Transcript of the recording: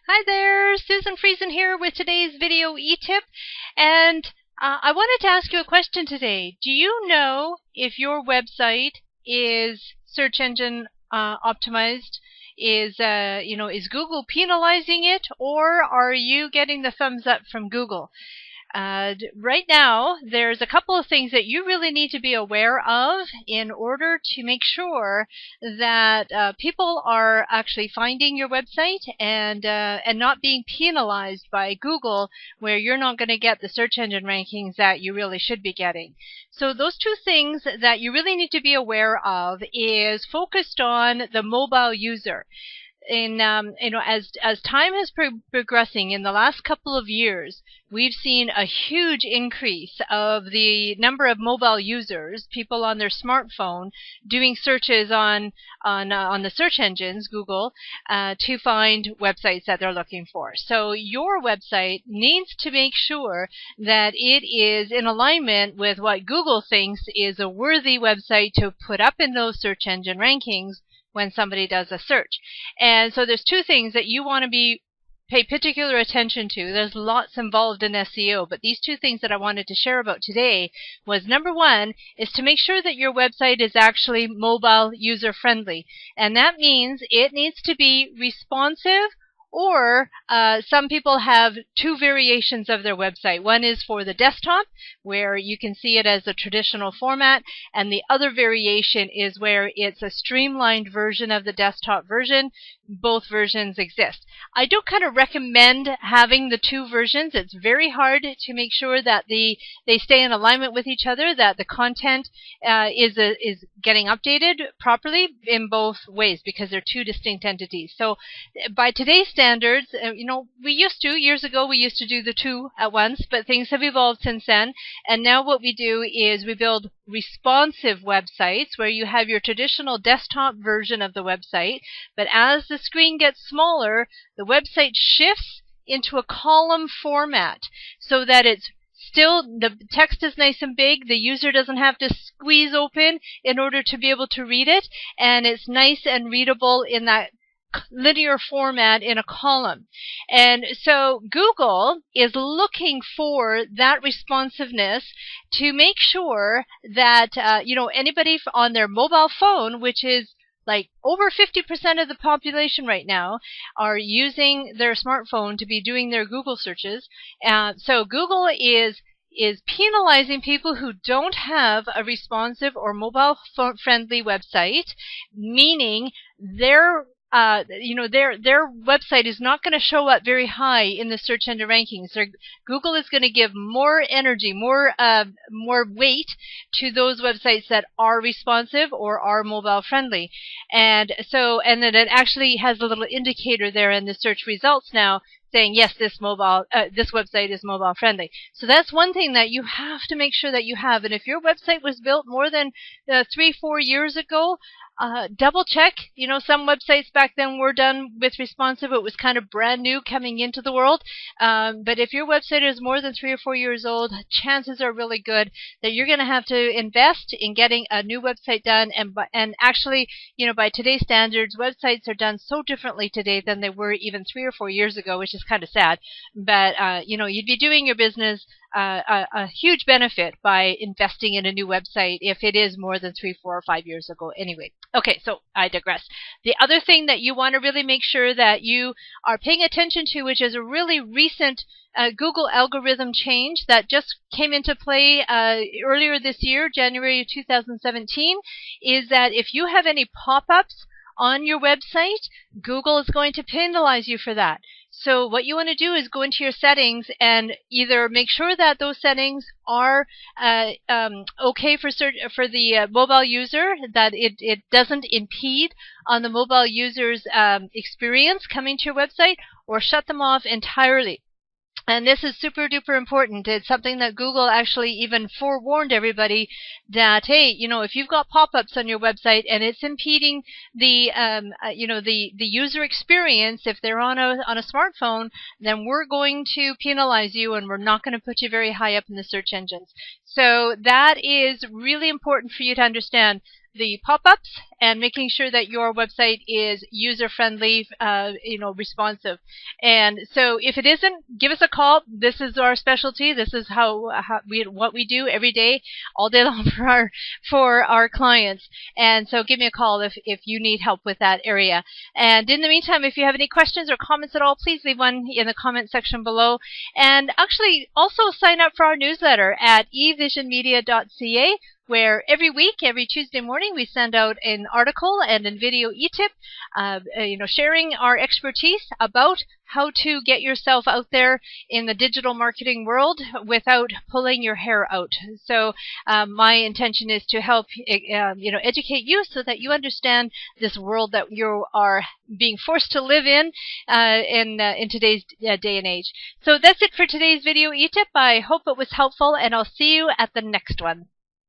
Hi there, Susan Friesen here with today's video e-tip, and I wanted to ask you a question today. Do you know if your website is search engine optimized? Is Google penalizing it, or are you getting the thumbs up from Google? Right now, there's a couple of things that you really need to be aware of in order to make sure that people are actually finding your website and not being penalized by Google, where you're not going to get the search engine rankings that you really should be getting. So those two things that you really need to be aware of is focused on the mobile user. As time has progressing in the last couple of years, we've seen a huge increase of the number of mobile users, people on their smartphone, doing searches on the search engines, Google, to find websites that they're looking for. So your website needs to make sure that it is in alignment with what Google thinks is a worthy website to put up in those search engine rankings when somebody does a search. And so there's two things that you want to pay particular attention to. There's lots involved in SEO, but these two things that I wanted to share about today was, number one, is to make sure that your website is actually mobile user friendly. And that means it needs to be responsive, or some people have two variations of their website. One is for the desktop, where you can see it as a traditional format, and the other variation is where it's a streamlined version of the desktop version. Both versions exist. I do kind of recommend having the two versions. It's very hard to make sure that they stay in alignment with each other, that the content is getting updated properly in both ways, because they're two distinct entities. So by today's standards, years ago we used to do the two at once, but things have evolved since then. And now what we do is we build responsive websites where you have your traditional desktop version of the website, but as the screen gets smaller, the website shifts into a column format so that it's still, the text is nice and big, the user doesn't have to squeeze open in order to be able to read it, and it's nice and readable in that linear format in a column. And so Google is looking for that responsiveness to make sure that anybody on their mobile phone, which is like over 50% of the population right now, are using their smartphone to be doing their Google searches. So Google is penalizing people who don't have a responsive or mobile friendly website, meaning their website is not going to show up very high in the search engine rankings. Google is going to give more energy, more weight to those websites that are responsive or are mobile friendly. And then it actually has a little indicator there in the search results now saying, yes, this website is mobile friendly. So that's one thing that you have to make sure that you have. And if your website was built more than 3-4 years ago, double check. Some websites back then were done with responsive. It was kind of brand new coming into the world. But if your website is more than 3 or 4 years old, chances are really good that you're going to have to invest in getting a new website done. And actually, by today's standards, websites are done so differently today than they were even 3 or 4 years ago, which is kind of sad. But you'd be doing your business a huge benefit by investing in a new website if it is more than 3, 4, or 5 years ago anyway. Okay, so I digress. The other thing that you want to really make sure that you are paying attention to, which is a really recent Google algorithm change that just came into play earlier this year, January of 2017, is that if you have any pop-ups on your website, Google is going to penalize you for that. So what you want to do is go into your settings and either make sure that those settings are okay for the mobile user, that it doesn't impede on the mobile user's experience coming to your website, or shut them off entirely. And this is super duper important. It's something that Google actually even forewarned everybody that, hey, if you've got pop-ups on your website and it's impeding the user experience, if they're on a smartphone, then we're going to penalize you and we're not going to put you very high up in the search engines. So that is really important for you to understand. the pop-ups and making sure that your website is user-friendly, responsive. And so if it isn't, give us a call. This is our specialty. This is what we do every day, all day long for our clients. And so give me a call if you need help with that area. And in the meantime, if you have any questions or comments at all, please leave one in the comment section below. And actually also sign up for our newsletter at evisionmedia.ca, where every week, every Tuesday morning, we send out an article and a video e-tip, sharing our expertise about how to get yourself out there in the digital marketing world without pulling your hair out. So my intention is to help educate you so that you understand this world that you are being forced to live in today's day and age. So that's it for today's video e-tip. I hope it was helpful, and I'll see you at the next one.